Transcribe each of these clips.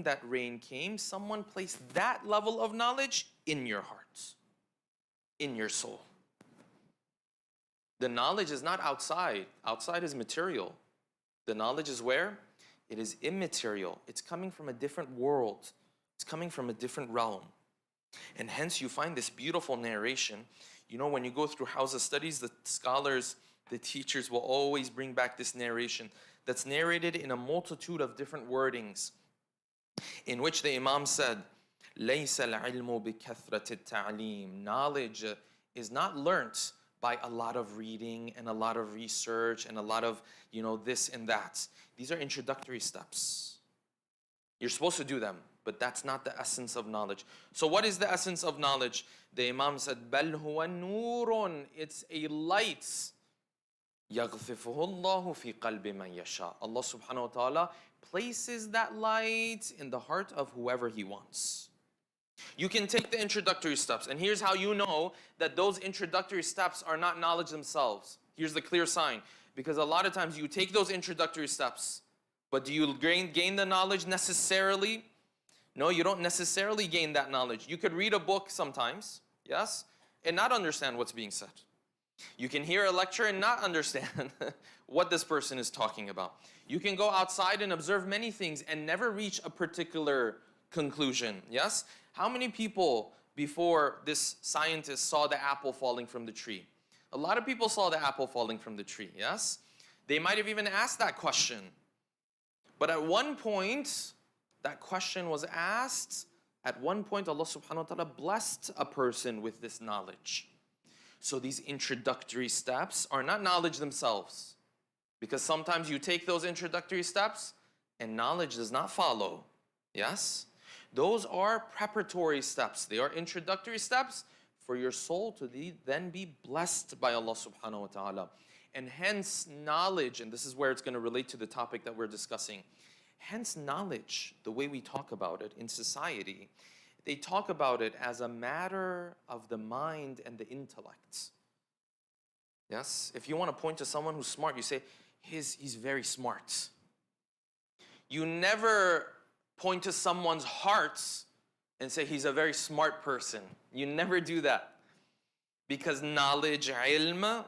that rain came, someone placed that level of knowledge in your heart, in your soul. The knowledge is not outside. Outside is material. The knowledge is where? It is immaterial. It's coming from a different world. It's coming from a different realm. And hence you find this beautiful narration. You know, when you go through house of studies, the scholars, the teachers will always bring back this narration that's narrated in a multitude of different wordings, in which the Imam said, لَيْسَ الْعِلْمُ بِكَثْرَةِ التَّعْلِيمِ. Knowledge is not learnt by a lot of reading and a lot of research and a lot of, this and that. These are introductory steps. You're supposed to do them, but that's not the essence of knowledge. So what is the essence of knowledge? The Imam said, بَلْ هُوَ نُورٌ. It's a light. يَغْفِفُهُ اللَّهُ فِي قَلْبِ مَنْ يَشَاءُ. Allah subhanahu wa ta'ala places that light in the heart of whoever He wants. You can take the introductory steps, and here's how you know that those introductory steps are not knowledge themselves. Here's the clear sign. Because a lot of times you take those introductory steps, but do you gain the knowledge necessarily? No, you don't necessarily gain that knowledge. You could read a book sometimes, yes, and not understand what's being said. You can hear a lecture and not understand what this person is talking about. You can go outside and observe many things and never reach a particular conclusion, yes? How many people before this scientist saw the apple falling from the tree? A lot of people saw the apple falling from the tree, yes? They might have even asked that question. But at one point, that question was asked. At one point, Allah subhanahu wa ta'ala blessed a person with this knowledge. So these introductory steps are not knowledge themselves. Because sometimes you take those introductory steps and knowledge does not follow. Yes? Those are preparatory steps. They are introductory steps for your soul to then be blessed by Allah subhanahu wa ta'ala. And hence knowledge, and this is where it's going to relate to the topic that we're discussing. Hence knowledge, the way we talk about it in society, they talk about it as a matter of the mind and the intellect. Yes? If you want to point to someone who's smart, you say, he's very smart. You never point to someone's heart and say he's a very smart person. You never do that. Because knowledge, ilm,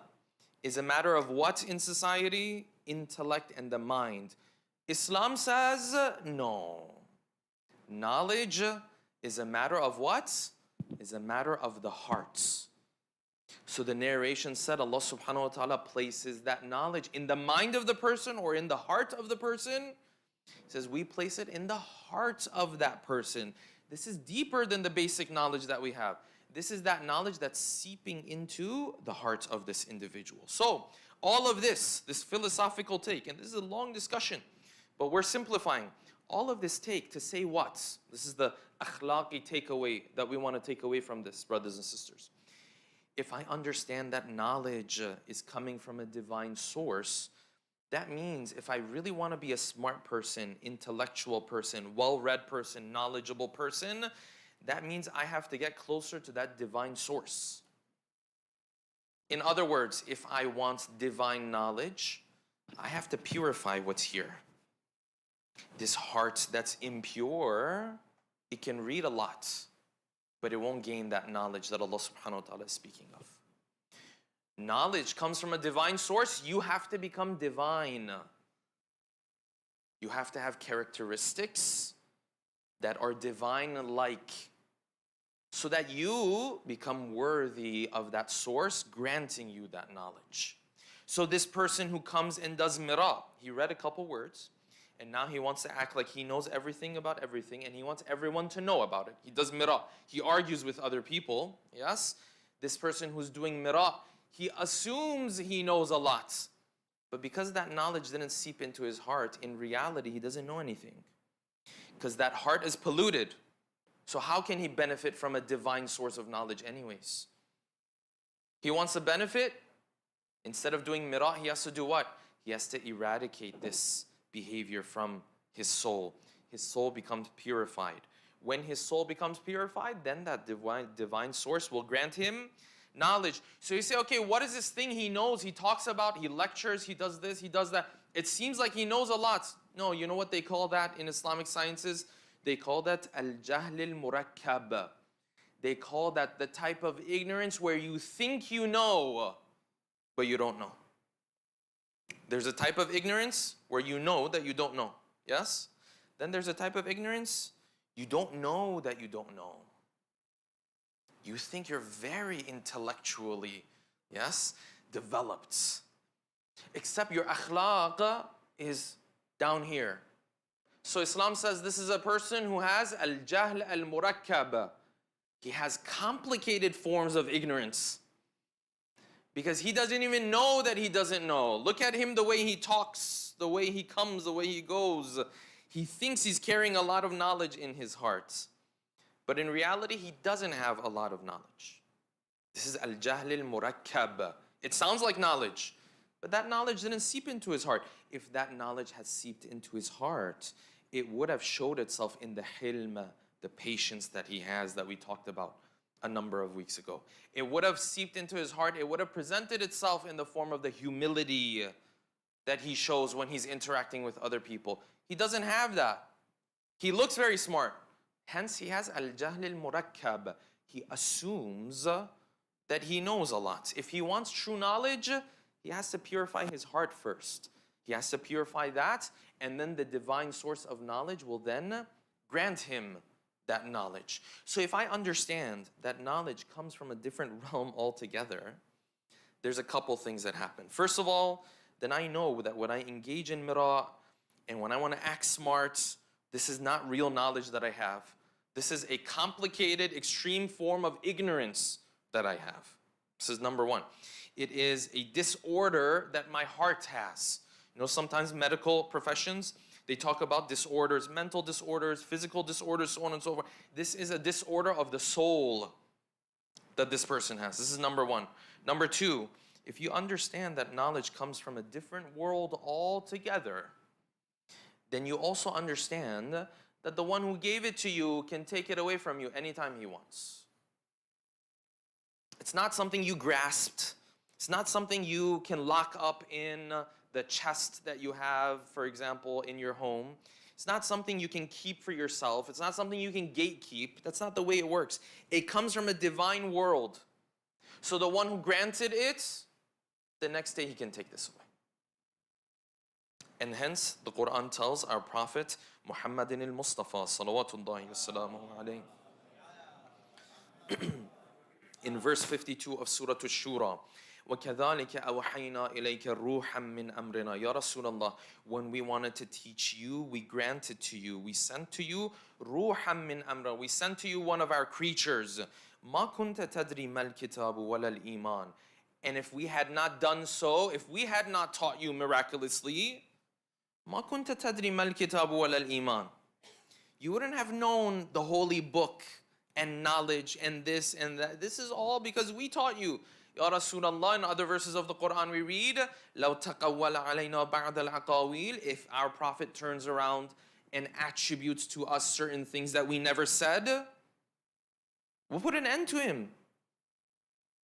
is a matter of what in society? Intellect and the mind. Islam says no. Knowledge is a matter of what? Is a matter of the heart. So the narration said Allah subhanahu wa ta'ala places that knowledge in the mind of the person or in the heart of the person. He says we place it in the heart of that person. This is deeper than the basic knowledge that we have. This is that knowledge that's seeping into the heart of this individual. So all of this philosophical take, and this is a long discussion, but we're simplifying. All of this take to say what? This is the akhlaqi takeaway that we want to take away from this, brothers and sisters. If I understand that knowledge is coming from a divine source, that means if I really want to be a smart person, intellectual person, well-read person, knowledgeable person, that means I have to get closer to that divine source. In other words, if I want divine knowledge, I have to purify what's here. This heart that's impure, it can read a lot, but it won't gain that knowledge that Allah subhanahu wa ta'ala is speaking of. Knowledge comes from a divine source. You have to become divine. You have to have characteristics that are divine-like so that you become worthy of that source granting you that knowledge. So this person who comes and does mira, he read a couple words, and now he wants to act like he knows everything about everything, and he wants everyone to know about it. He does mira. He argues with other people, yes? This person who's doing mira, he assumes he knows a lot. But because that knowledge didn't seep into his heart, in reality, he doesn't know anything. Because that heart is polluted. So how can he benefit from a divine source of knowledge anyways? He wants to benefit. Instead of doing mira, he has to do what? He has to eradicate this behavior from his soul. His soul becomes purified. When his soul becomes purified, then that divine source will grant him knowledge. So you say, okay, what is this thing he knows? He talks about, he lectures, he does this, he does that. It seems like he knows a lot. No, you know what they call that in Islamic sciences? They call that al-jahl al-murakkab. They call that the type of ignorance where you think you know, but you don't know. There's a type of ignorance where you know that you don't know. Yes? Then there's a type of ignorance you don't know that you don't know. You think you're very intellectually, yes, developed. Except your akhlaq is down here. So Islam says this is a person who has al-jahl al-murakkab. He has complicated forms of ignorance. Because he doesn't even know that he doesn't know. Look at him, the way he talks, the way he comes, the way he goes. He thinks he's carrying a lot of knowledge in his heart. But in reality, he doesn't have a lot of knowledge. This is al-jahl al-murakkab. It sounds like knowledge, but that knowledge didn't seep into his heart. If that knowledge had seeped into his heart, it would have showed itself in the hilm, the patience that he has that we talked about a number of weeks ago. It would have seeped into his heart. It would have presented itself in the form of the humility that he shows when he's interacting with other people. He doesn't have that. He looks very smart. Hence, he has al-jahl al-murakkab. He assumes that he knows a lot. If he wants true knowledge, he has to purify his heart first. He has to purify that, and then the divine source of knowledge will then grant him that knowledge. So if I understand that knowledge comes from a different realm altogether, there's a couple things that happen. First of all, then I know that when I engage in mira and when I want to act smart, this is not real knowledge that I have. This is a complicated, extreme form of ignorance that I have. This is number one. It is a disorder that my heart has. You know, sometimes medical professions, they talk about disorders, mental disorders, physical disorders, so on and so forth. This is a disorder of the soul that this person has. This is number one. Number two, if you understand that knowledge comes from a different world altogether, then you also understand that the one who gave it to you can take it away from you anytime he wants. It's not something you grasped. It's not something you can lock up in the chest that you have, for example, in your home. It's not something you can keep for yourself. It's not something you can gatekeep. That's not the way it works. It comes from a divine world. So the one who granted it, the next day he can take this away. And hence, the Quran tells our Prophet, Muhammadin al-Mustafa, salawatullahi wa salamuhu in verse 52 of Surah Ash-Shura, وَكَذَلِكَ أَوْحَيْنَا إِلَيْكَ رُوحًا مِّنْ أَمْرِنَا Ya Rasulullah, when we wanted to teach you, we granted to you, we sent to you رُوحًا مِّنْ أَمْرِنَا, we sent to you one of our creatures. مَا كُنْتَ تَدْرِي مَا الْكِتَابُ وَلَا الْإِيمَانُ. And if we had not done so, if we had not taught you miraculously, مَا كُنْتَ تَدْرِي مَا الْكِتَابُ وَلَا الْإِيمَانُ, you wouldn't have known the holy book and knowledge and this and that. This is all because we taught you. Ya Rasulullah, in other verses of the Quran we read, لَوْ تَقَوَّلَ عَلَيْنَا بَعْدَ الْعَقَاوِيلِ, if our Prophet turns around and attributes to us certain things that we never said, we'll put an end to him.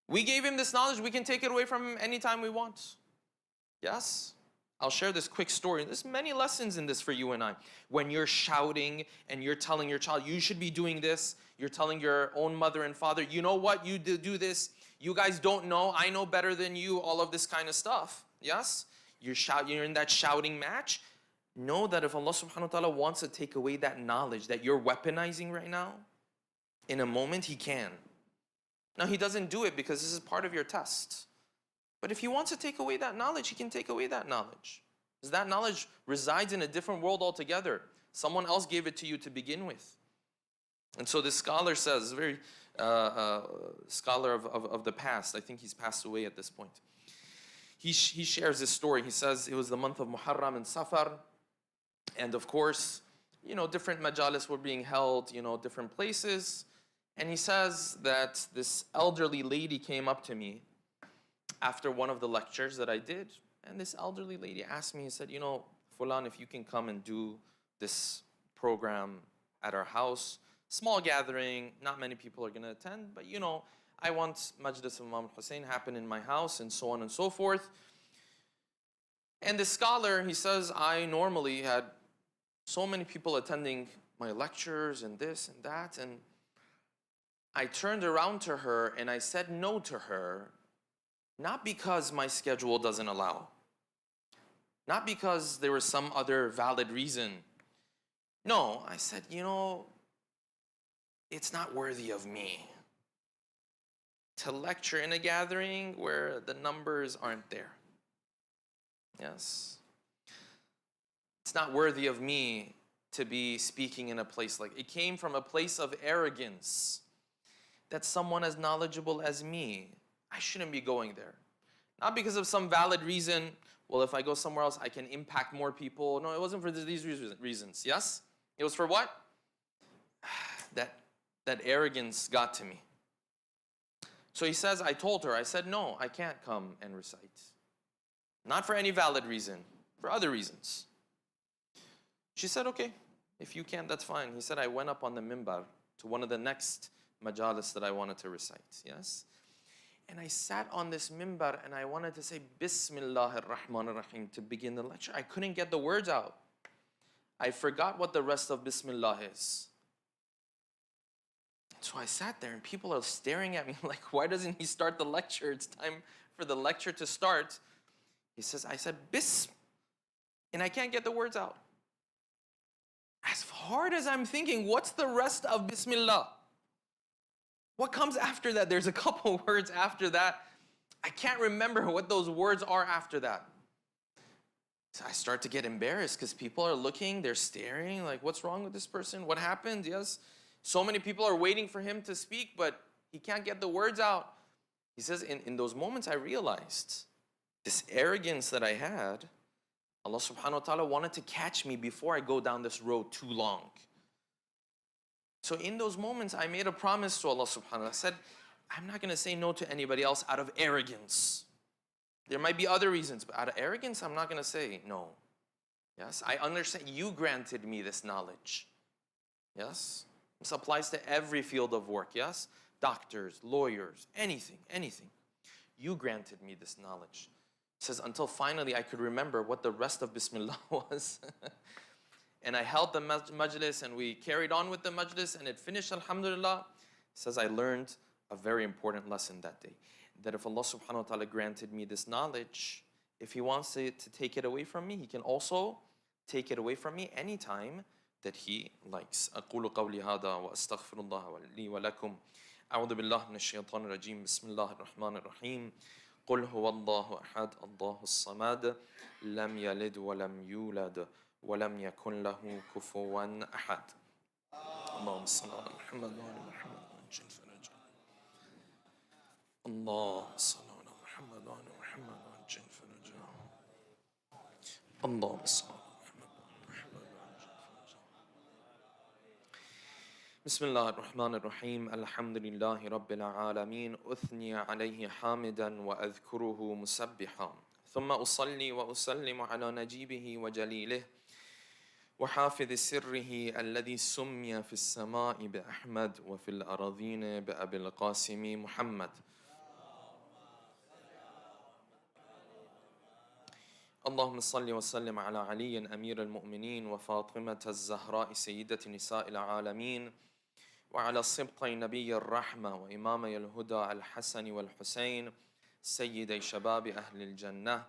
We gave him this knowledge, we can take it away from him anytime we want. Yes? I'll share this quick story. There's many lessons in this for you and I. When you're shouting and you're telling your child, you should be doing this, you're telling your own mother and father, you know what, you do this, you guys don't know, I know better than you, all of this kind of stuff. Yes? You're in that shouting match. Know that if Allah subhanahu wa ta'ala wants to take away that knowledge that you're weaponizing right now, in a moment He can. Now He doesn't do it because this is part of your test. But if He wants to take away that knowledge, He can take away that knowledge. Because that knowledge resides in a different world altogether. Someone else gave it to you to begin with. And so this scholar says, very scholar of the past, I think he's passed away at this point. He shares this story. He says it was the month of Muharram and Safar. And of course, you know, different majalis were being held, you know, different places. And he says that this elderly lady came up to me after one of the lectures that I did. And this elderly lady asked me, he said, you know, Fulan, if you can come and do this program at our house, small gathering, not many people are going to attend, but you know, I want Majlis of Imam Hussein happen in my house and so on and so forth. And the scholar, he says, I normally had so many people attending my lectures and this and that. And I turned around to her and I said no to her, not because my schedule doesn't allow, not because there was some other valid reason. No, I said, it's not worthy of me to lecture in a gathering where the numbers aren't there. Yes. It's not worthy of me to be speaking in a place like it came from a place of arrogance that someone as knowledgeable as me, I shouldn't be going there. Not because of some valid reason, well, if I go somewhere else, I can impact more people. No, it wasn't for these reasons. Yes? It was for what? That arrogance got to me. So he says, I told her, I said, no, I can't come and recite. Not for any valid reason, for other reasons. She said, okay, if you can't, that's fine. He said, I went up on the minbar to one of the next majalis that I wanted to recite, yes? And I sat on this minbar and I wanted to say, Bismillah ar-Rahman ar-Rahim to begin the lecture. I couldn't get the words out. I forgot what the rest of Bismillah is. So I sat there and people are staring at me like, why doesn't he start the lecture? It's time for the lecture to start. He says, I said, Bism, and I can't get the words out. As hard as I'm thinking, what's the rest of Bismillah? What comes after that? There's a couple words after that. I can't remember what those words are after that. So I start to get embarrassed because people are looking, they're staring, like, what's wrong with this person? What happened? Yes. So many people are waiting for him to speak, but he can't get the words out. He says, in those moments I realized this arrogance that I had, Allah subhanahu wa ta'ala wanted to catch me before I go down this road too long. So in those moments, I made a promise to Allah subhanahu wa ta'ala. I said, I'm not going to say no to anybody else out of arrogance. There might be other reasons, but out of arrogance, I'm not going to say no. Yes, I understand you granted me this knowledge. Yes, this applies to every field of work. Yes, doctors, lawyers, anything. You granted me this knowledge. It says, until finally I could remember what the rest of Bismillah was. And I held the majlis and we carried on with the majlis and it finished, alhamdulillah. It says, I learned a very important lesson that day. That if Allah subhanahu wa ta'ala granted me this knowledge, if He wants to take it away from me, He can also take it away from me anytime that He likes. أقول قولي هذا وأستغفر الله لي ولكم. أعوذ بالله من الشيطان الرجيم. بسم الله الرحمن الرحيم. قل هو الله أحد الله الصمد لم يلد ولم يولد ولم يكن له كفوا أحد. اللهم صل على محمد وعلى محمد وعجل فرجه. اللهم صل على محمد وعلى محمد وعجل فرجه. اللهم صل على محمد وعلى محمد وعجل فرجه. بسم الله الرحمن الرحيم. الحمد لله رب العالمين. أثني عليه حامدا وأذكره مسبحا. ثم أصلي وأسلم على نجيبه وجليله وحافظ سره الذي سمي في السماء بأحمد وفي الأراضين بأبي القاسم محمد. اللهم صل وسلم على علي أمير المؤمنين وفاطمة الزهراء سيدة نساء العالمين وعلى صبطي نبي الرحمة وإمامي الهدى الحسن والحسين سيدي شباب أهل الجنة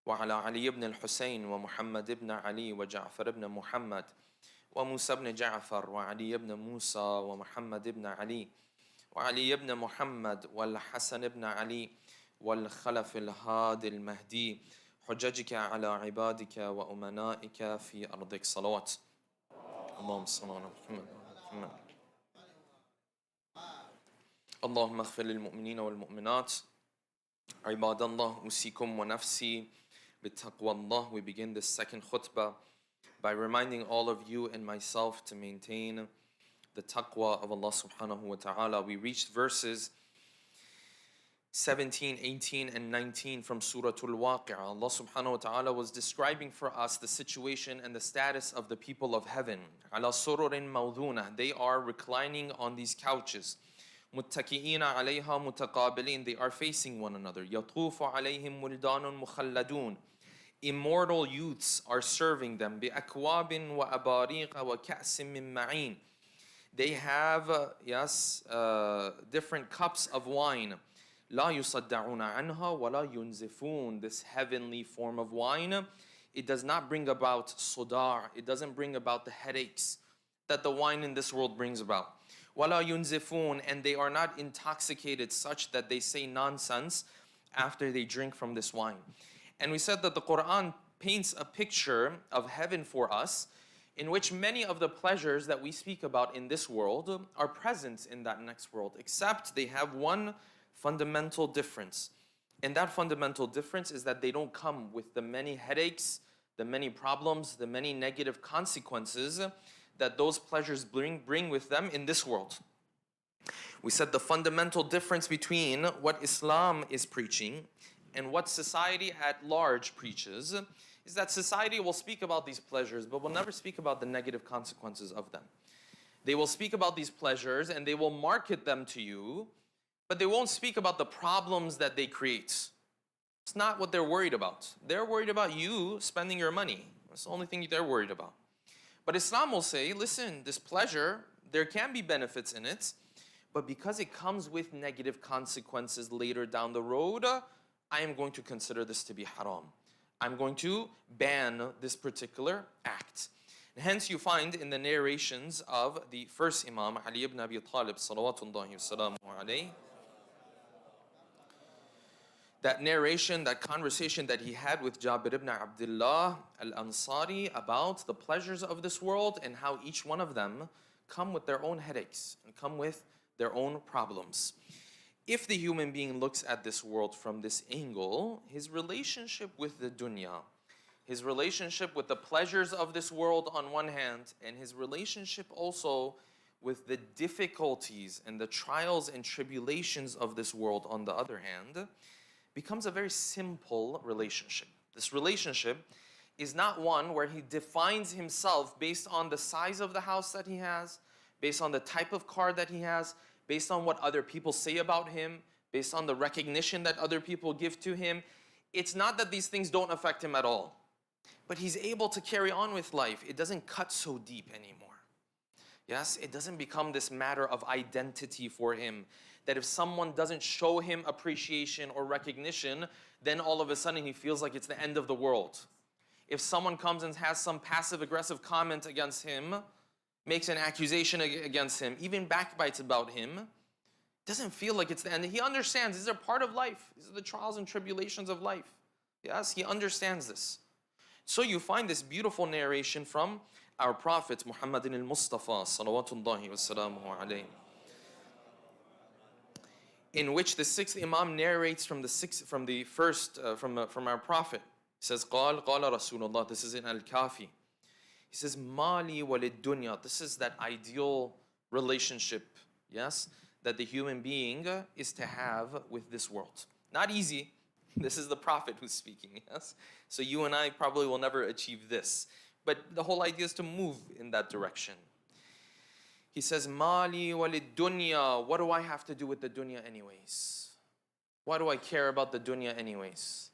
وعلى علي بن الحسين ومحمد بن علي وجعفر بن محمد وموسى بن جعفر وعلي بن موسى ومحمد بن علي وعلي بن محمد والحسن بن علي والخلف الهادي المهدي حججك على عبادك وأمنائك في أرضك صلوات. اللهم صل على محمد وعلى محمد. اللهم اغفر للمؤمنين والمؤمنات. عباد الله أوصيكم ونفسي بتقوى الله. We begin this second khutbah by reminding all of you and myself to maintain the taqwa of Allah subhanahu wa ta'ala. We reached verses 17, 18, and 19 from Surah Al-Waqi'ah. Allah subhanahu wa ta'ala was describing for us the situation and the status of the people of heaven. عَلَى سُرُرٍ مَوْضُونَةٍ. They are reclining on these couches. مُتَّكِئِينَ عَلَيْهَا مُتَقَابِلِينَ. They are facing one another. يَطُوفُ عَلَيْهِمْ وِلْدَانٌ مُخَلَّدُونَ. Immortal youths are serving them. بِأَكْوَابٍ وَأَبَارِيقَ وَكَأْسٍ مِّن مَّعِينٍ. They have, different cups of wine. لَا يُصَدَّعُونَ عَنْهَا وَلَا يُنزِفُونَ. This heavenly form of wine, it does not bring about sudar. It doesn't bring about the headaches that the wine in this world brings about. وَلَا يُنزِفُونَ. And they are not intoxicated such that they say nonsense after they drink from this wine. And we said that the Quran paints a picture of heaven for us in which many of the pleasures that we speak about in this world are present in that next world, except they have one fundamental difference. And that fundamental difference is that they don't come with the many headaches, the many problems, the many negative consequences that those pleasures bring with them in this world. We said the fundamental difference between what Islam is preaching and what society at large preaches is that society will speak about these pleasures, but will never speak about the negative consequences of them. They will speak about these pleasures and they will market them to you, but they won't speak about the problems that they create. It's not what they're worried about. They're worried about you spending your money. That's the only thing they're worried about. But Islam will say, listen, this pleasure, there can be benefits in it, but because it comes with negative consequences later down the road, I am going to consider this to be haram. I'm going to ban this particular act. And hence you find in the narrations of the first Imam, Ali ibn Abi Talib, salawatullahi wa salamuhu alayhi, that narration, that conversation that he had with Jabir ibn Abdullah al-Ansari about the pleasures of this world and how each one of them come with their own headaches and come with their own problems. If the human being looks at this world from this angle, his relationship with the dunya, his relationship with the pleasures of this world on one hand, and his relationship also with the difficulties and the trials and tribulations of this world on the other hand, becomes a very simple relationship. This relationship is not one where he defines himself based on the size of the house that he has, based on the type of car that he has, based on what other people say about him, based on the recognition that other people give to him. It's not that these things don't affect him at all, but he's able to carry on with life. It doesn't cut so deep anymore. Yes, it doesn't become this matter of identity for him, that if someone doesn't show him appreciation or recognition, then all of a sudden he feels like it's the end of the world. If someone comes and has some passive-aggressive comment against him, makes an accusation against him, even backbites about him, doesn't feel like it's the end. He understands these are part of life. These are the trials and tribulations of life. Yes, he understands this. So you find this beautiful narration from our Prophet Muhammadin al-Mustafa salawatullahi wa salamuhu alayhi, in which the sixth Imam narrates from our Prophet. He says, قال Rasulullah. This is in Al-Kafi. He says, Mali walid dunya. This is that ideal relationship, yes, that the human being is to have with this world. Not easy. This is the Prophet who's speaking, yes? So you and I probably will never achieve this. But the whole idea is to move in that direction. He says, Mali walid dunya. What do I have to do with the dunya anyways? Why do I care about the dunya anyways?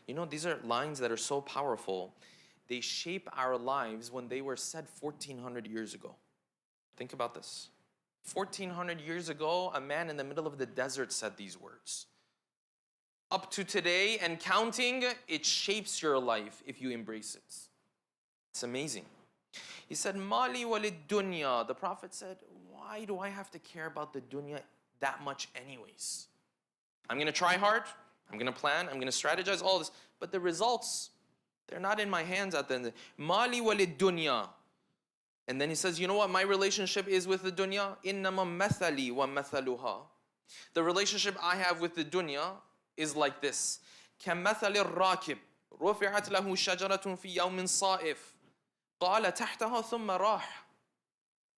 You know, these are lines that are so powerful. They shape our lives when they were said 1,400 years ago. Think about this. 1,400 years ago, a man in the middle of the desert said these words. Up to today and counting, it shapes your life if you embrace it. It's amazing. He said, Mali walid dunya. The Prophet said, why do I have to care about the dunya that much anyways? I'm going to try hard. I'm going to plan. I'm going to strategize all this. But the results, they're not in my hands at the end. Mali walid dunya. And then he says, you know what my relationship is with the dunya? Innama mathali wa mathaluha. The relationship I have with the dunya is like this. كَمَثَلِ الرَّاكِبِ رُفِعَتْ لَهُ شَجَرَةٌ فِي يَوْمٍ صَائِفٍ قَالَ تَحْتَهَا ثُمَّ رَاحَ.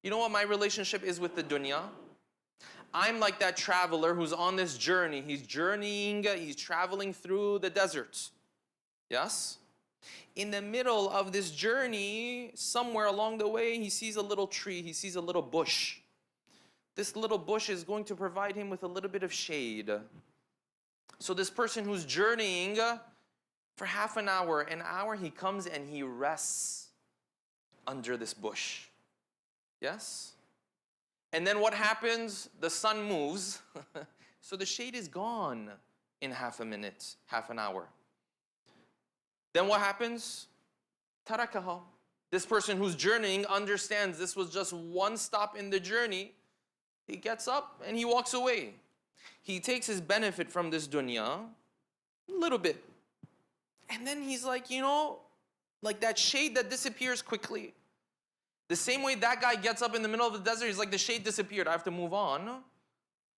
You know what my relationship is with the dunya? I'm like that traveler who's on this journey. He's journeying, he's traveling through the desert. Yes? In the middle of this journey, somewhere along the way, he sees a little tree, he sees a little bush. This little bush is going to provide him with a little bit of shade. So this person who's journeying, For half an hour, he comes and he rests under this bush. Yes? And then what happens? The sun moves. So the shade is gone in half a minute, half an hour. Then what happens? Tarakaha. This person who's journeying understands this was just one stop in the journey. He gets up and he walks away. He takes his benefit from this dunya, a little bit. And then he's like, like that shade that disappears quickly. The same way that guy gets up in the middle of the desert, he's like, the shade disappeared, I have to move on. He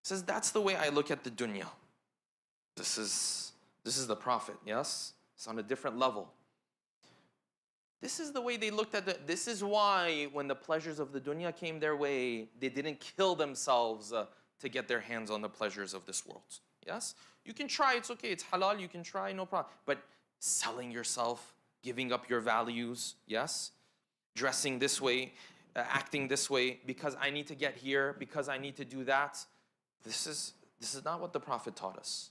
says, that's the way I look at the dunya. This is the Prophet, yes? It's on a different level. This is the way they looked at it. This is why when the pleasures of the dunya came their way, they didn't kill themselves to get their hands on the pleasures of this world. Yes? You can try, it's okay, it's halal, you can try, no problem. But selling yourself, giving up your values, yes? Dressing this way, acting this way, because I need to get here, because I need to do that. This is not what the Prophet taught us.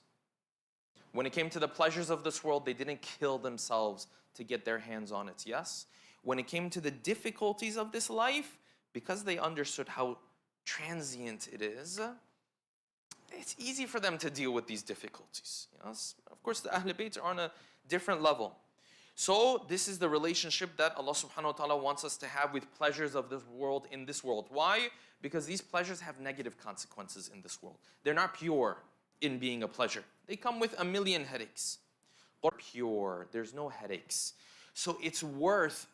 When it came to the pleasures of this world, they didn't kill themselves to get their hands on it, yes? When it came to the difficulties of this life, because they understood how transient it is, it's easy for them to deal with these difficulties. Yes? Of course, the Ahl Bayt are on a different level. So this is the relationship that Allah subhanahu wa ta'ala wants us to have with pleasures of this world in this world. Why? Because these pleasures have negative consequences in this world. They're not pure in being a pleasure. They come with a million headaches. Or pure, there's no headaches. So it's worth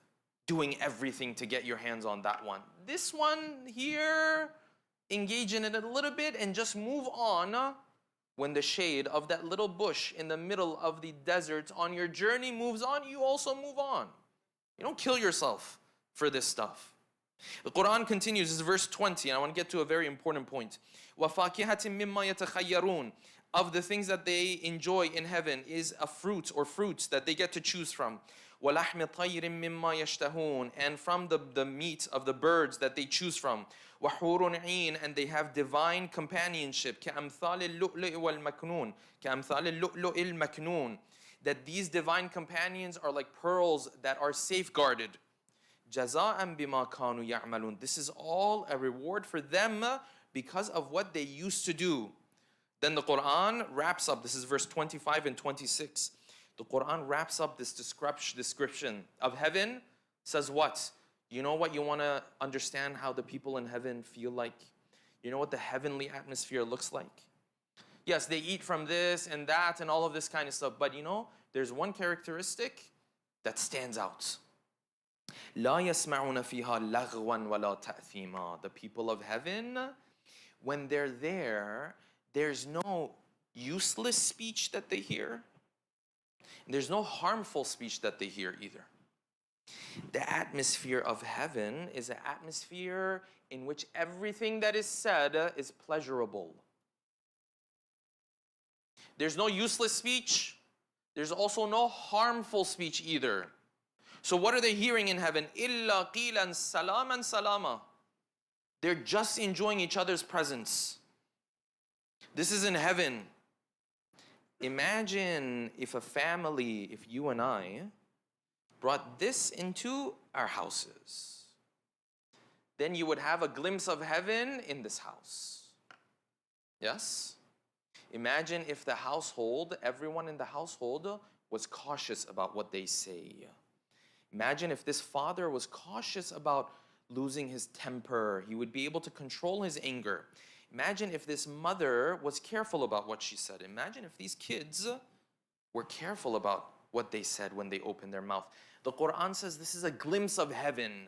doing everything to get your hands on that one. This one here, engage in it a little bit and just move on. When the shade of that little bush in the middle of the desert on your journey moves on, you also move on. You don't kill yourself for this stuff. The Quran continues, this is verse 20, and I want to get to a very important point. وَفَاكِهَةٍ مِّمَّا يَتَخَيَّرُونَ. Of the things that they enjoy in heaven is a fruit or fruits that they get to choose from. وَلَحْمِ طَيْرٍ مِّمَّا يَشْتَهُونَ. And from the meat of the birds that they choose from. وَحُورٌ عِينٌ. And they have divine companionship. كَأَمْثَالِ اللُّؤْلُؤِ وَالْمَكْنُونِ. كَأَمْثَالِ اللُّؤْلُؤِ الْمَكْنُونِ. That these divine companions are like pearls that are safeguarded. جَزَاءً بِمَا كَانُوا يَعْمَلُونَ. This is all a reward for them because of what they used to do. Then the Quran wraps up, this is verse 25 and 26. The Quran wraps up this description of heaven, says what? You know what you want to understand how the people in heaven feel like? You know what the heavenly atmosphere looks like? Yes, they eat from this and that and all of this kind of stuff, but there's one characteristic that stands out. لا يسمعون فيها لغوا ولا تأثيما. The people of heaven, when they're there, there's no useless speech that they hear. There's no harmful speech that they hear either. The atmosphere of heaven is an atmosphere in which everything that is said is pleasurable. There's no useless speech. There's also no harmful speech either. So what are they hearing in heaven? إِلَّا قِيلًا سَلَامًا سَلَامًا. They're just enjoying each other's presence. This is in heaven. Imagine if a family, if you and I, brought this into our houses. Then you would have a glimpse of heaven in this house. Yes? Imagine if the household, everyone in the household was cautious about what they say. Imagine if this father was cautious about losing his temper. He would be able to control his anger. Imagine if this mother was careful about what she said. Imagine if these kids were careful about what they said when they opened their mouth. The Quran says this is a glimpse of heaven.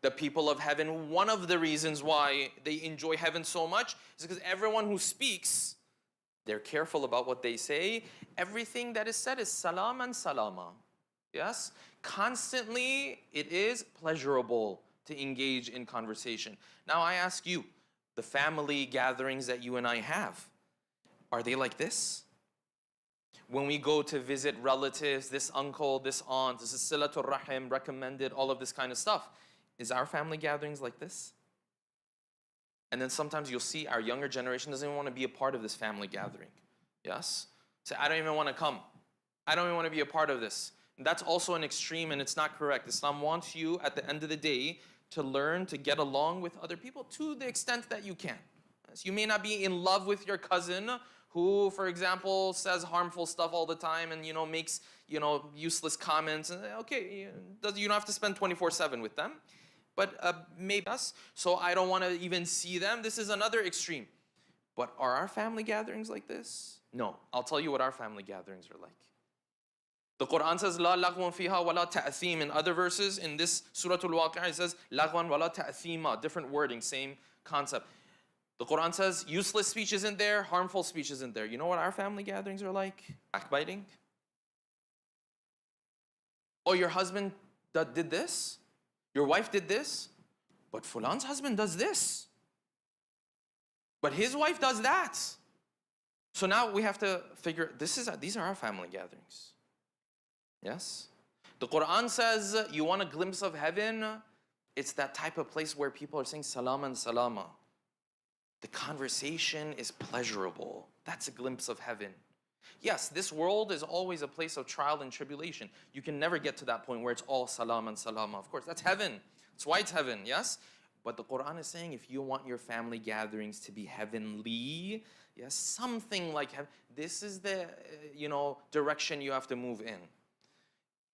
The people of heaven, one of the reasons why they enjoy heaven so much is because everyone who speaks, they're careful about what they say. Everything that is said is salam and salama. Yes? Constantly, it is pleasurable to engage in conversation. Now I ask you, the family gatherings that you and I have, are they like this? When we go to visit relatives, this uncle, this aunt, this is Silatul Rahim, recommended, all of this kind of stuff. Is our family gatherings like this? And then sometimes you'll see our younger generation doesn't even want to be a part of this family gathering. Yes? Say, I don't even want to come. I don't even want to be a part of this. And that's also an extreme, and it's not correct. Islam wants you, at the end of the day, to learn to get along with other people to the extent that you can. So you may not be in love with your cousin who, for example, says harmful stuff all the time and, makes, useless comments. Okay, you don't have to spend 24/7 with them. But maybe us, so I don't want to even see them. This is another extreme. But are our family gatherings like this? No. I'll tell you what our family gatherings are like. The Quran says, La lagwan fiha wala ta'athim. In other verses, in this Surah Al-Waqi'ah, it says, Lagwan wala ta'athima. Different wording, same concept. The Quran says, useless speech isn't there, harmful speech isn't there. You know what our family gatherings are like? Backbiting. Oh, your husband did this? Your wife did this? But Fulan's husband does this. But his wife does that. So now we have to figure, these are our family gatherings. Yes? The Quran says, you want a glimpse of heaven? It's that type of place where people are saying salam and salama. The conversation is pleasurable. That's a glimpse of heaven. Yes, this world is always a place of trial and tribulation. You can never get to that point where it's all salam and salama. Of course, that's heaven. That's why it's heaven, yes? But the Quran is saying if you want your family gatherings to be heavenly, yes, something like heaven, this is the, direction you have to move in.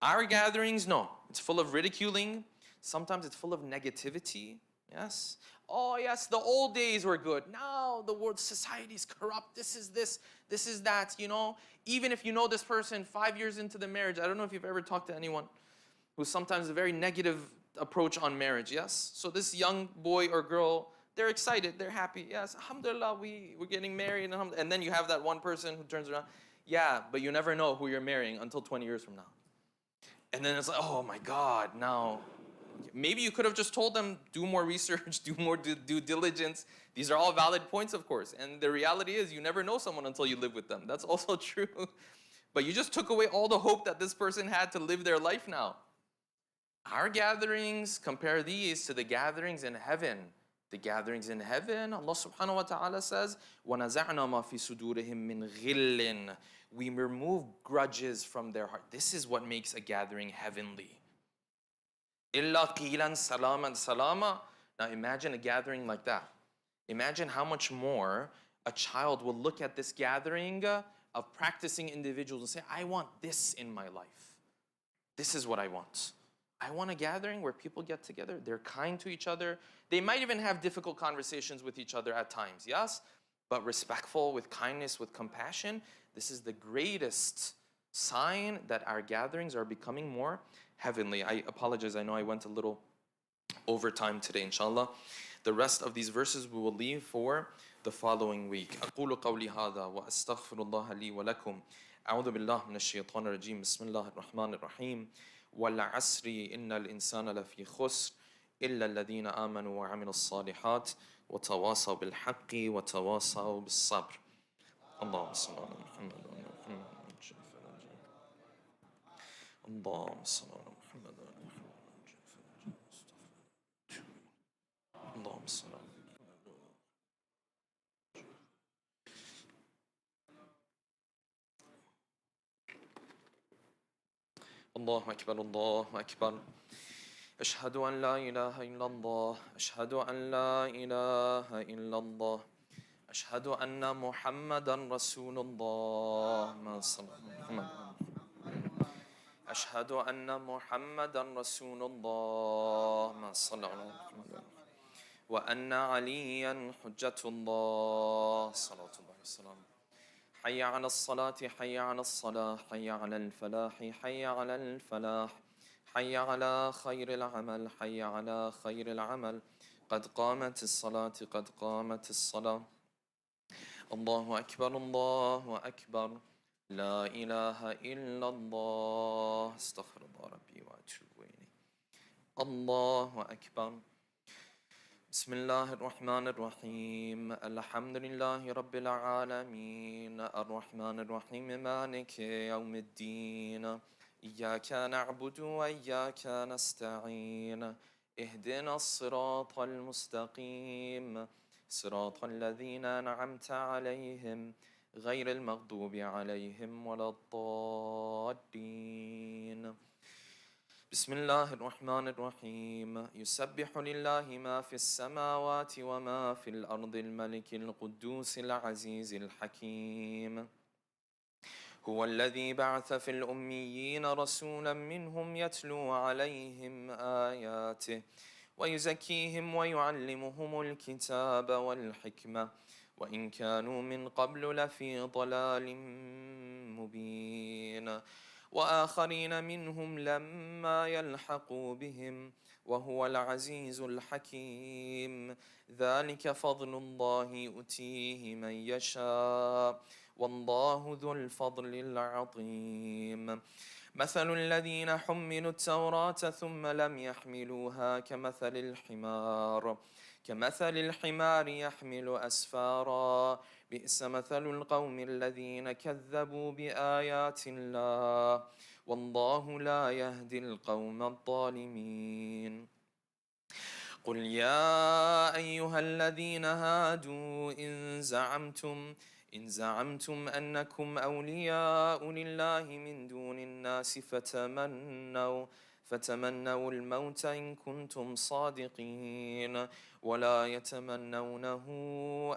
Our gatherings, no. It's full of ridiculing. Sometimes it's full of negativity, yes? Oh, yes, the old days were good. Now the world, society is corrupt. This is that, Even if you know this person 5 years into the marriage, I don't know if you've ever talked to anyone who's sometimes a very negative approach on marriage, yes? So this young boy or girl, they're excited, they're happy. Yes, alhamdulillah, we're getting married. And then you have that one person who turns around. Yeah, but you never know who you're marrying until 20 years from now. And then it's like, oh my God, now. Maybe you could have just told them, do more research, do more due diligence. These are all valid points, of course. And the reality is you never know someone until you live with them. That's also true. But you just took away all the hope that this person had to live their life now. Our gatherings, compare these to the gatherings in heaven. The gatherings in heaven, Allah subhanahu wa ta'ala says, وَنَزَعْنَا مَا فِي صُدُورِهِم مِّن غِلٍّ. We remove grudges from their heart. This is what makes a gathering heavenly. إِلَّا قِيلًا سَلَامًا سَلَامًا. Now imagine a gathering like that. Imagine how much more a child will look at this gathering of practicing individuals and say, I want this in my life. This is what I want. I want a gathering where people get together, they're kind to each other. They might even have difficult conversations with each other at times, yes? But respectful, with kindness, with compassion. This is the greatest sign that our gatherings are becoming more heavenly. I apologize, I know I went a little over time today, inshallah. The rest of these verses we will leave for the following week. أقول قولي هذا وأستغفر الله لي ولكم. أعوذ بالله من الشيطان الرجيم. بسم الله الرحمن الرحيم. والعصر إن الإنسان لفي خسر إلا الذين آمنوا وعملوا الصالحات وتواصوا بالحق وتواصوا بالصبر. اللهم صل على محمد وعلى محمد. اللهم صل على محمد وعلى محمد. اللهم صل على الله أكبر الله أكبر. أشهد أن لا إله إلا الله. أشهد أن لا إله إلا الله. أشهد أن محمدا رسول الله. أشهد أن محمدا رسول الله. ما صلى على محمد. وأن عليا حجة الله. صلاة الله وسلامه. حي على الصلاة حي على الصلاة حي على الفلاح حي على الفلاح حي على خير العمل حي على خير العمل قد قامت الصلاة قد قامت الصلاة. الله أكبر الله أكبر. لا إله إلا الله. استغفر الله ربي وأتوب إليه. الله أكبر. بسم الله الرحمن الرحيم. الحمد لله رب العالمين. الرحمن الرحيم مالك يوم الدين. إياك نعبد وإياك نستعين. اهدنا الصراط المستقيم صراط الذين أنعمت عليهم غير المغضوب عليهم ولا الضالين. بسم الله الرحمن الرحيم. يسبح لله ما في السماوات وما في الأرض الملك القدوس العزيز الحكيم. هو الذي بعث في الأميين رسولا منهم يتلو عليهم آياته ويزكيهم ويعلمهم الكتاب والحكمة وإن كانوا من قبل لفي ضلال مبين وآخرين منهم لما يلحقوا بهم وهو العزيز الحكيم. ذلك فضل الله يؤتيه من يشاء والله ذو الفضل العظيم. مثل الذين حملوا التوراة ثم لم يحملوها كمثل الحمار يحمل أسفارا بئس مثل القوم الذين كذبوا بآيات الله والله لا يهدي القوم الظالمين. قل يا أيها الذين هادوا إن زعمتم أنكم أولياء لله من دون الناس فتمنوا الموت إن كنتم صادقين ولا يتمنونه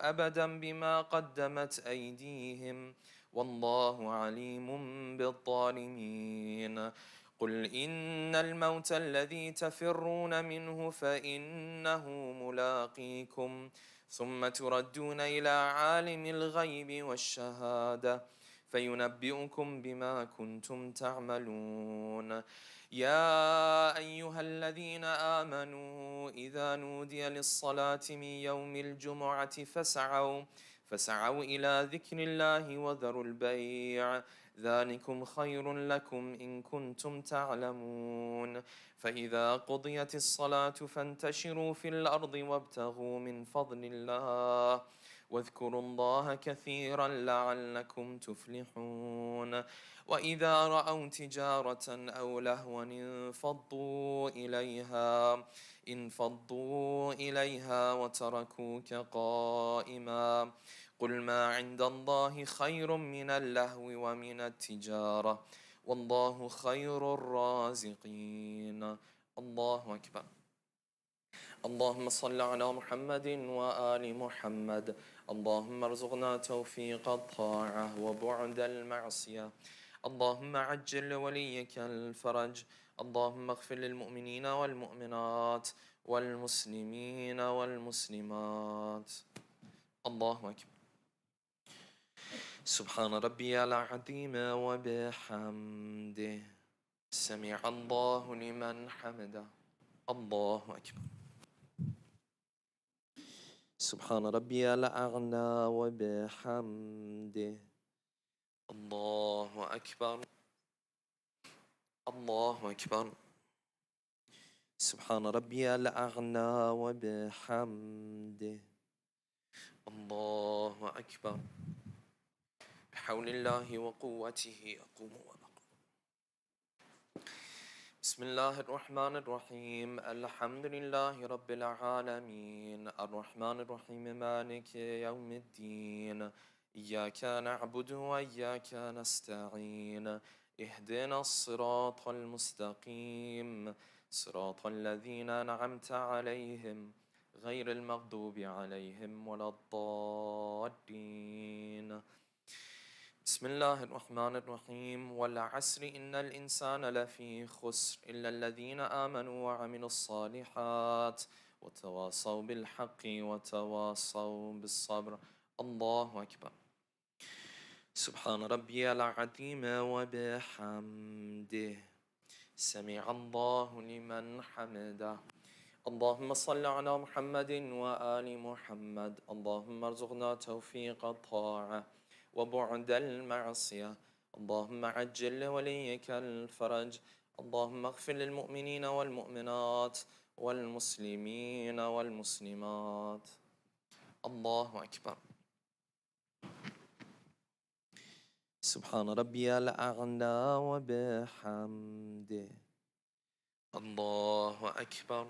أبدا بما قدمت أيديهم والله عليم بالظالمين. قل إن الموت الذي تفرون منه فإنه ملاقيكم ثم تردون إلى عالم الغيب والشهادة فينبئكم بما كنتم تعملون. يا أيها الذين آمنوا إذا نودي للصلاة من يوم الجمعة فاسعوا إلى ذكر الله وذروا البيع ذلكم خير لكم إن كنتم تعلمون. فإذا قضيت الصلاة فانتشروا في الأرض وابتغوا من فضل الله واذكروا الله كثيرا لعلكم تفلحون. وإذا رأوا تجارة أو لهوا انفضوا إليها وتركوك قائما. قل ما عند الله خير من اللهو ومن التجارة والله خير الرازقين. الله أكبر. اللهم صل على محمد وآل محمد. اللهم ارزقنا توفيق الطاعة وبعد المعصية. اللهم عجل لوليك الفرج. اللهم اغفر للمؤمنين والمؤمنات والمسلمين والمسلمات. الله أكبر. سبحان ربي العظيم وبحمده سمع الله لمن حمده. الله أكبر. سبحان ربي الأعلى وبحمده. الله أكبر. الله أكبر. سبحان ربي الأعلى وبحمده. الله أكبر. بحول الله وقوته أقوم وأقوم. بسم الله الرحمن الرحيم. الحمد لله رب العالمين الرحمن الرحيم مالك يوم الدين إياك نعبد وإياك نستعين اهدنا الصراط المستقيم صراط الذين أنعمت عليهم غير المغضوب عليهم ولا الضالين. بسم الله الرحمن الرحيم. والعصر إن الإنسان لفي خسر إلا الذين آمنوا وعملوا الصالحات وتواصوا بالحق وتواصوا بالصبر. الله أكبر. سبحان ربي العظيم وبحمده سمع الله لمن حمده. اللهم صل على محمد وآل محمد. اللهم ارزقنا توفيق الطاعة وبعد المعصية. اللهم عجل لوليك الفرج. اللهم اغفر للمؤمنين والمؤمنات والمسلمين والمسلمات. الله أكبر. سبحان ربي الأعلى وبحمده. الله أكبر.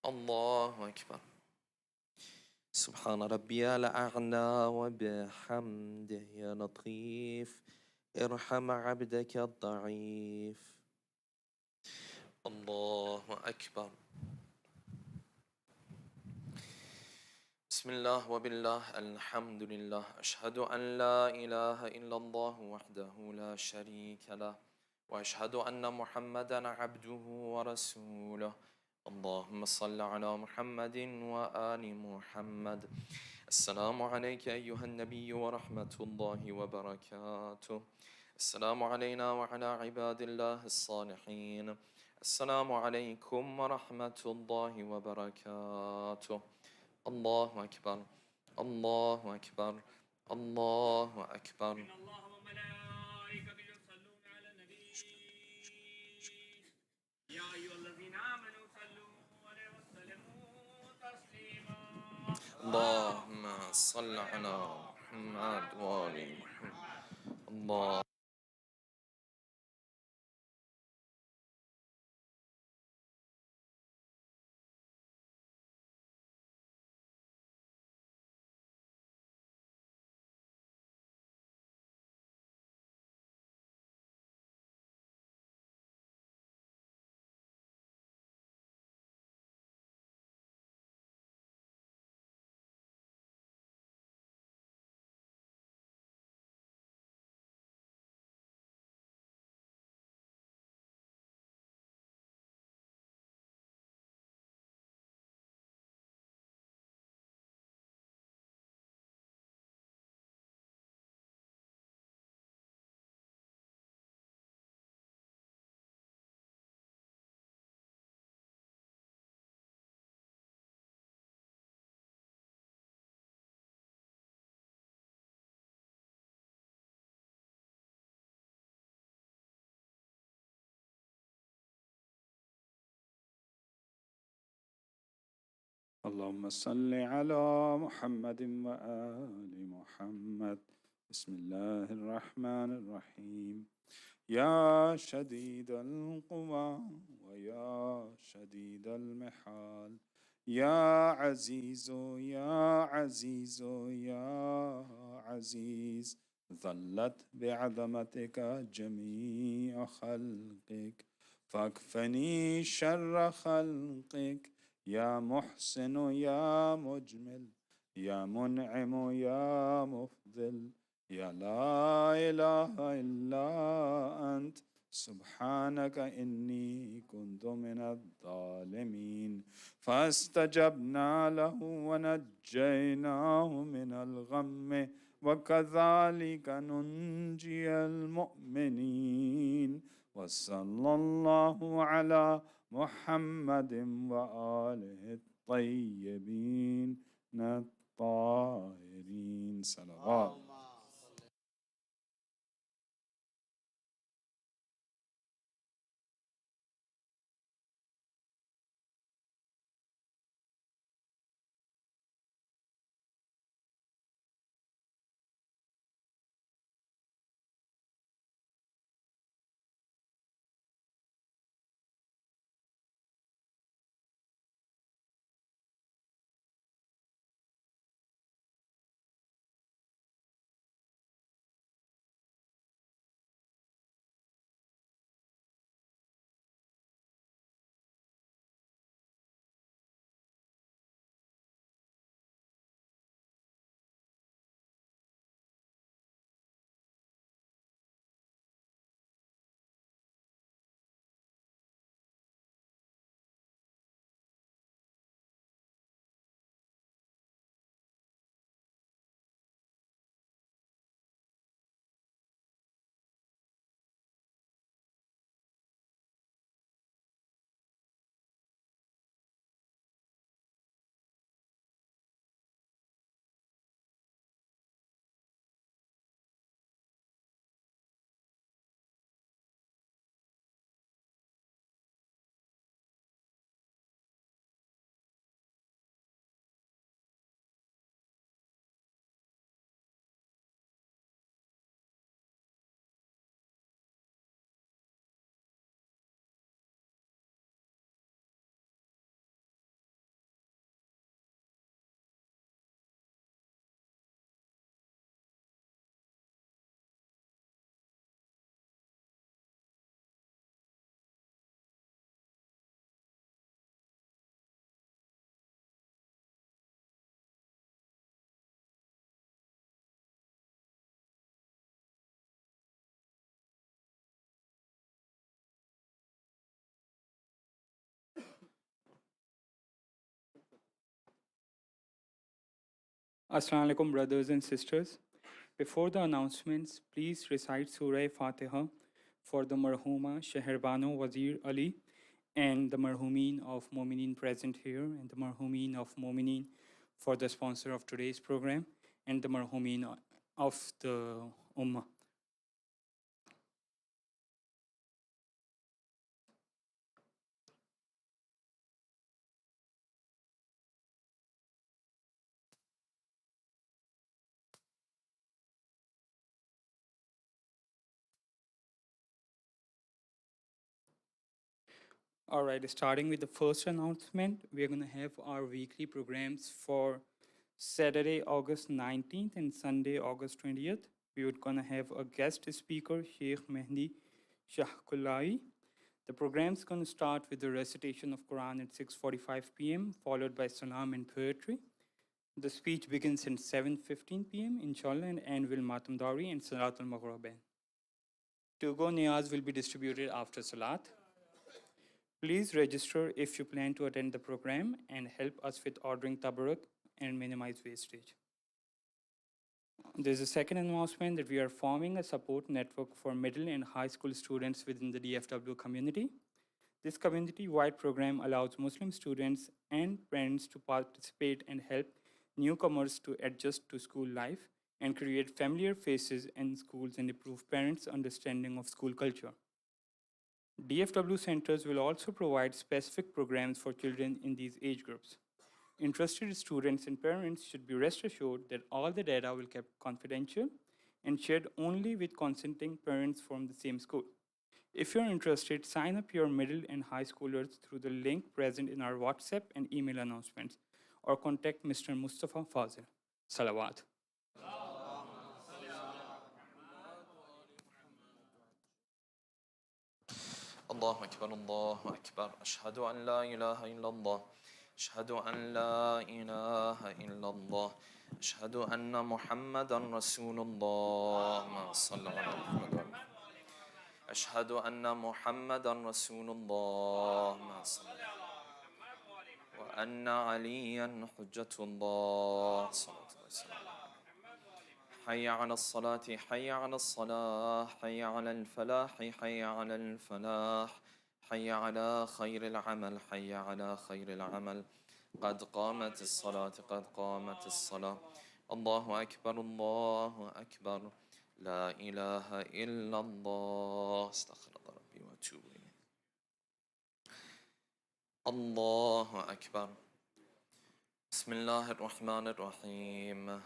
الله أكبر. سبحان ربي الأعلى وبحمده يا لطيف ارحم عبدك الضعيف. الله أكبر. بسم الله وبالله الحمد لله أشهد أن لا إله إلا الله وحده لا شريك له وأشهد أن محمدا عبده ورسوله. اللهم صل على محمد وآل محمد. السلام عليك أيها النبي ورحمة الله وبركاته. السلام علينا وعلى عباد الله الصالحين. السلام عليكم ورحمة الله وبركاته. الله أكبر الله أكبر الله أكبر. إن الله وملائكته يصلون على النبي يا أيها الذين آمنوا صلوا عليه وسلموا تسليما. اللهم صل على محمد وآل محمد. الله اللهم صل على محمد وآل محمد. بسم الله الرحمن الرحيم. يا شديد القوى ويا شديد المحال يا عزيز يا عزيز يا عزيز ظلت بعظمتك جميع خلقك فاكفني شر خلقك يا محسن يا مجمل يا منعم يا مفضل يا لا إله إلا أنت سبحانك إني كنت من الظالمين. فاستجبنا له ونجيناه من الغم وكذلك ننجي المؤمنين. وصلى الله على محمد وآله الطيبين الطاهرين. صلوات. Assalamu alaikum, brothers and sisters. Before the announcements, please recite Surah Fatiha for the Marhuma Sheherbano Wazir Ali and the Marhumin of Mominin present here, and the Marhumin of Mominin for the sponsor of today's program, and the Marhumin of the Ummah. All right, starting with the first announcement, we're going to have our weekly programs for Saturday, August 19th and Sunday, August 20th. We would going to have a guest speaker, Sheikh Mahdi Shahkulai. The program's going to start with the recitation of Quran at 6:45 p.m., followed by salam and poetry. The speech begins at 7:15 p.m., inshallah, and end with Matamdari and Salaat al-Maghrib. Tugo Niyaz will be distributed after Salat. Please register if you plan to attend the program and help us with ordering tabarruk and minimize wastage. There's a second announcement that we are forming a support network for middle and high school students within the DFW community. This community-wide program allows Muslim students and parents to participate and help newcomers to adjust to school life and create familiar faces in schools and improve parents' understanding of school culture. DFW centers will also provide specific programs for children in these age groups. Interested students and parents should be rest assured that all the data will be kept confidential and shared only with consenting parents from the same school. If you're interested, sign up your middle and high schoolers through the link present in our WhatsApp and email announcements or contact Mr. Mustafa Fazil. Salawat. الله أكبر الله أكبر أشهد أن لا إله إلا الله أشهد أن لا إله إلا الله أشهد أن محمدا رسول الله اللهم صل على محمد أشهد أن محمدا رسول الله اللهم صل وأن عليا حجة الله صلى الله عليه وسلم حي على الصلاة حي على الصلاة حي على الفلاح حي على الفلاح حي على خير العمل حي على خير العمل قد قامت الصلاة قد قامت الصلاة الله أكبر الله أكبر لا إله إلا الله استغفر الله ربي وأتوب إليه الله أكبر بسم الله الرحمن الرحيم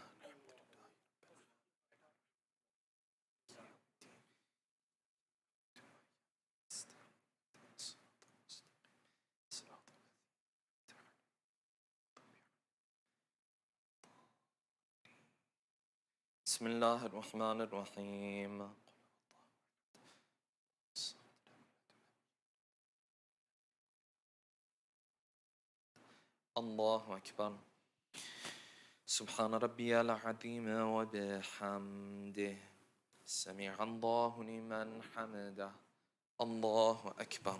بسم الله الرحمن الرحيم الله أكبر سبحان ربي العظيم وبحمده سمع الله لمن حمده الله أكبر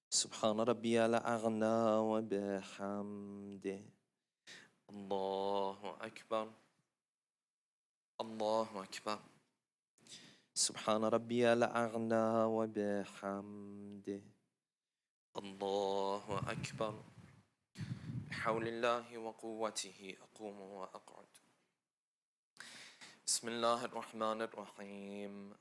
سبحان ربي الأعلى وبحمده الله أكبر الله أكبر سبحان ربي الأعلى وبحمده الله أكبر بحول الله وقوته أقوم وأقعد بسم الله الرحمن الرحيم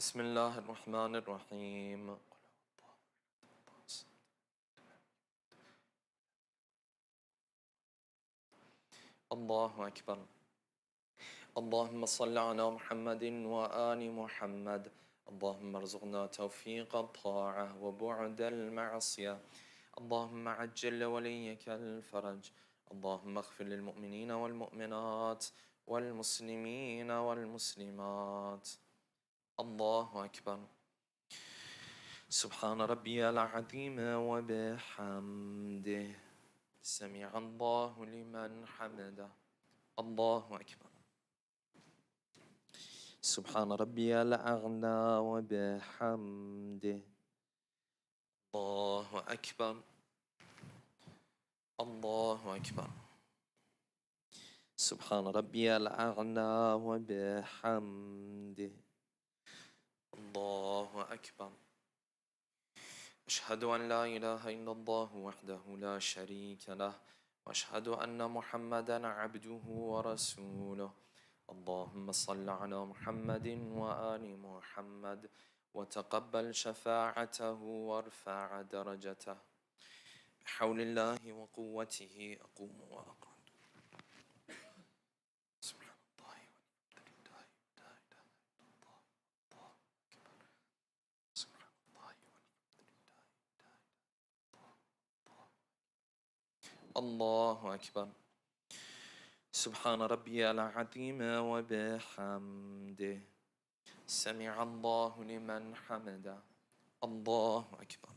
بسم الله الرحمن الرحيم الله أكبر اللهم صل على محمد وآل محمد اللهم ارزقنا توفيق الطاعة وبعد المعصية اللهم عجل لوليك الفرج اللهم اغفر للمؤمنين والمؤمنات والمسلمين والمسلمات الله أكبر سبحان ربي العظيم وبحمده سمع الله لمن حمده الله أكبر. سبحان ربي الأعلى وبحمده الله أكبر الله أكبر. سبحان ربي الأعلى وبحمده الله أكبر. أشهد أن لا إله إلا الله وحده لا شريك له وأشهد أن محمدا عبده ورسوله. اللهم صل على محمد وآل محمد وتقبل شفاعته وارفع درجته. بحول الله وقوته أقوم وأقعد. سبحان الله والحمد لله لا إله إلا الله الله أكبر. سبحان الله والحمد لله لا إله إلا الله الله أكبر. سبحان ربي العظيم وبحمده سمع الله لمن حمده الله أكبر.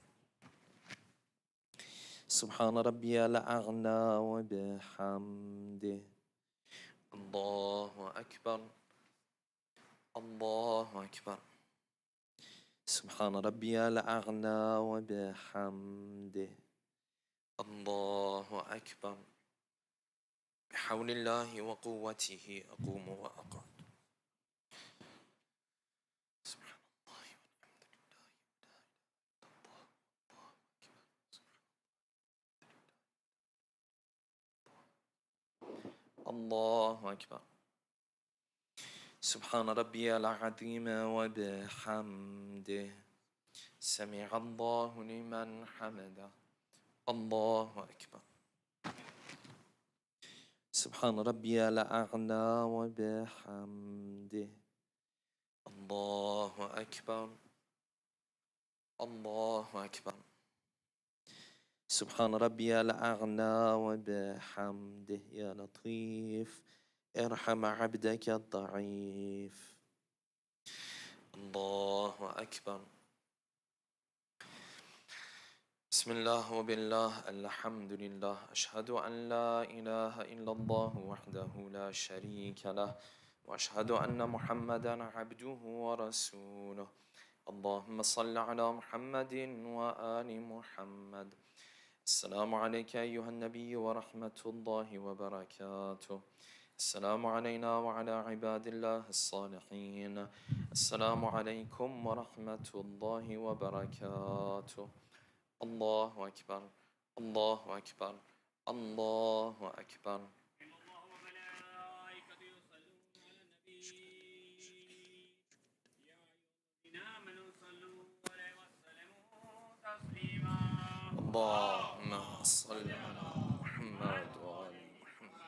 سبحان ربي الأعلى وبحمده الله أكبر الله أكبر. سبحان ربي الأعلى وبحمده الله أكبر. بحول الله وقوته أقوم وأقعد. سبحان الله والحمد لله لا إله إلا الله الله أكبر. الله أكبر. سبحان ربي العظيم وبحمده سمع الله لمن حمده الله أكبر. سبحان ربي الأعلى وبحمده الله أكبر الله أكبر. سبحان ربي الأعلى وبحمده. يا لطيف ارحم عبدك الضعيف. الله أكبر. بسم الله وبالله الحمد لله. أشهد أن لا إله إلا الله وحده لا شريك له وأشهد أن محمدا عبده ورسوله. اللهم صل على محمد وآل محمد. السلام عليك أيها النبي ورحمة الله وبركاته. السلام علينا وعلى عباد الله الصالحين. السلام عليكم ورحمة الله وبركاته. الله أكبر الله أكبر الله أكبر. إن الله وملائكته يصلون على النبي يا أيها الذين آمنوا صلوا عليه وسلموا تسليما. اللهم صل على محمد وآل محمد.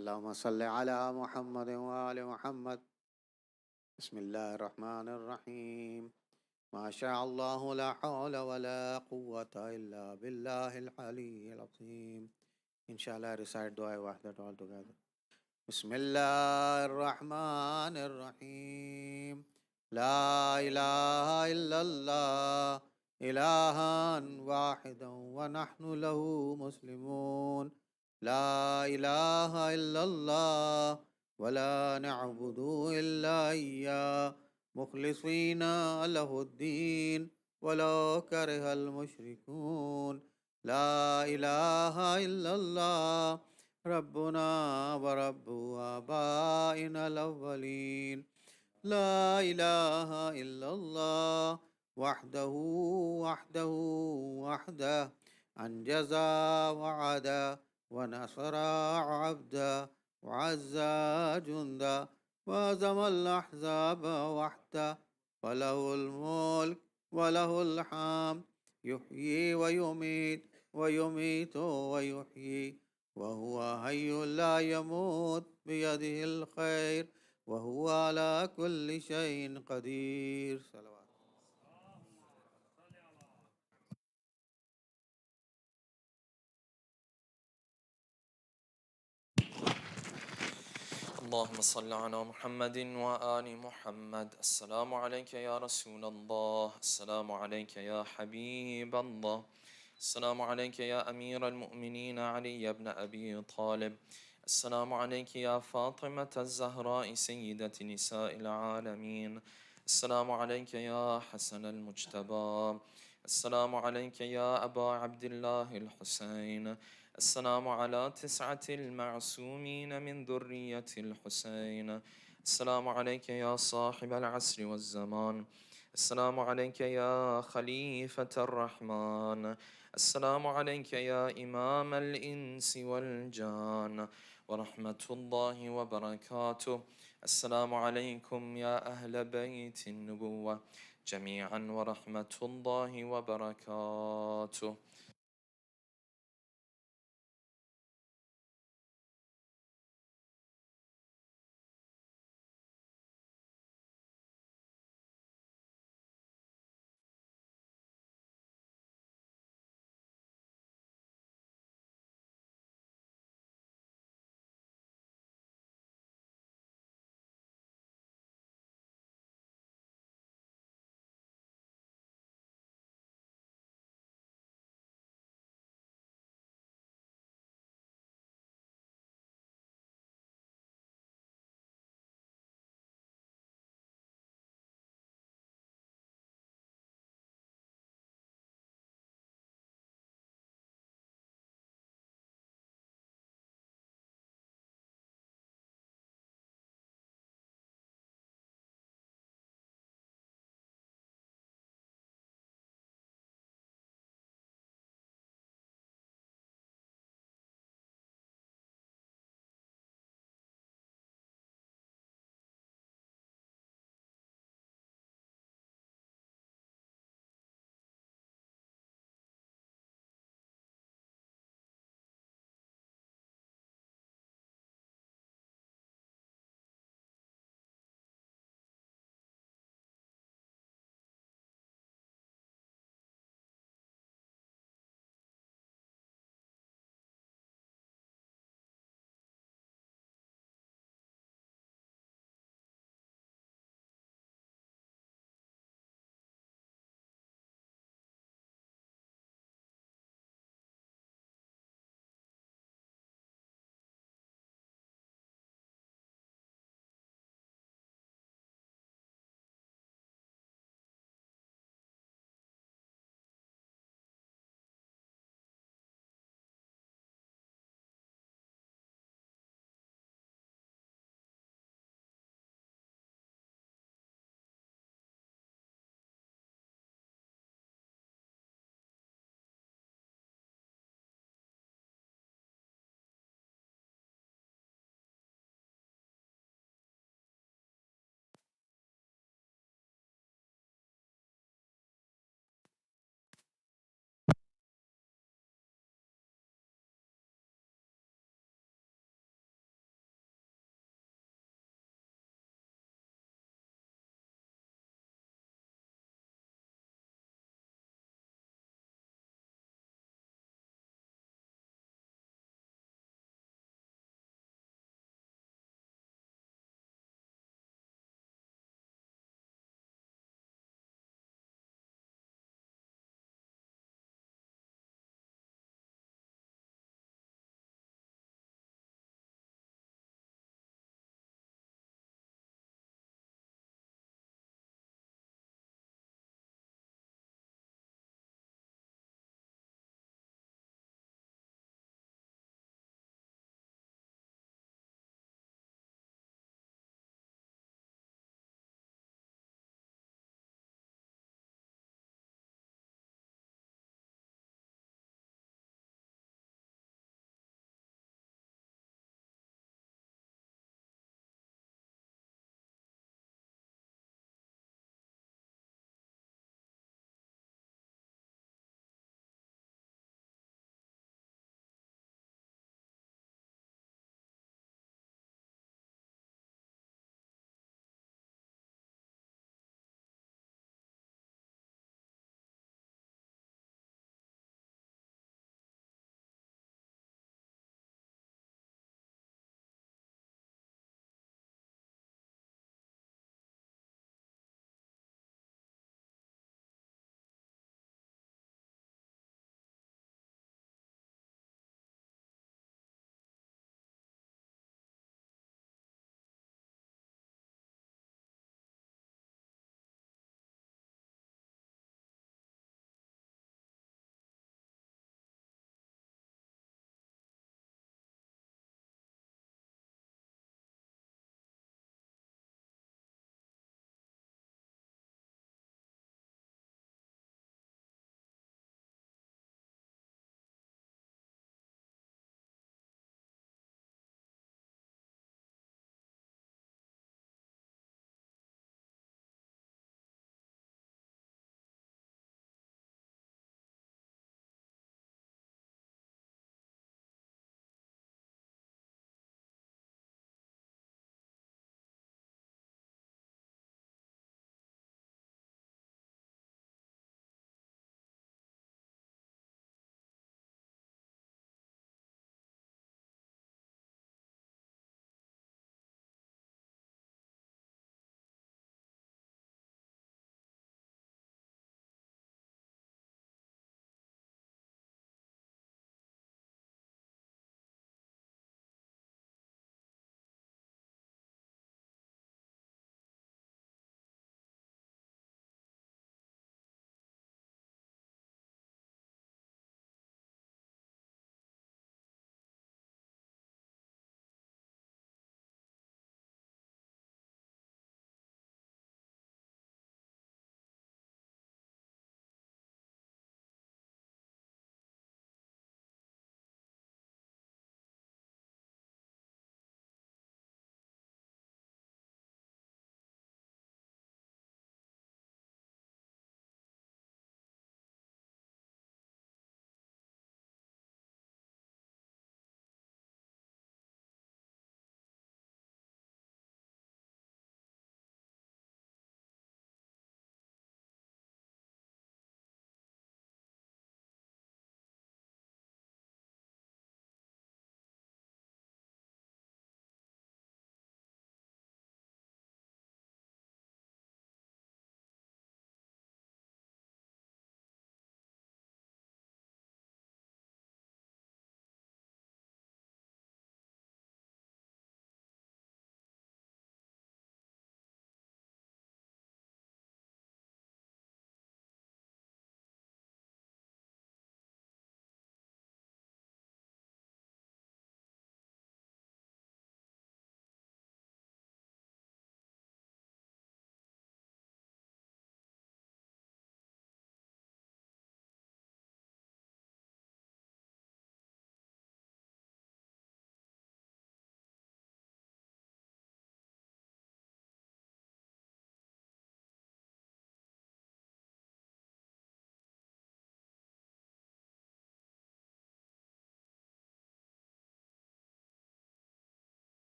اللهم صل على محمد وآل محمد. بسم الله الرحمن الرحيم. ما شاء الله لا حول ولا قوة إلا بالله العلي العظيم. Inshallah, recite dua wahdat all together. بسم الله الرحمن الرحيم. لا إله إلا الله إلها واحدا ونحن له مسلمون. لا إله إلا الله ولا نعبد إلا إياه مخلصين له الدين ولو كره المشركون لا إله إلا الله ربنا ورب آبائنا الأولين لا إله إلا الله وحده وحده وحده أنجز وعدا ونصر عبدا وعز جندا وهزم الأحزاب وحده وله الملك وله الحمد يحيي ويميت ويميت ويحيي وهو حي لا يموت بيده الخير وهو على كل شيء قدير صلوات اللهم صل على محمد وآل محمد. السلام عليك يا رسول الله، السلام عليك يا حبيب الله، السلام عليك يا أمير المؤمنين علي بن أبي طالب، السلام عليك يا فاطمة الزهراء سيدة نساء العالمين، السلام عليك يا حسن المجتبى، السلام عليك يا أبا عبد الله الحسين، السلام على 9 المعصومين من ذرية الحسين، السلام عليك يا صاحب العصر والزمان، السلام عليك يا خليفة الرحمن، السلام عليك يا إمام الإنس والجان ورحمة الله وبركاته. السلام عليكم يا أهل بيت النبوة جميعا ورحمة الله وبركاته.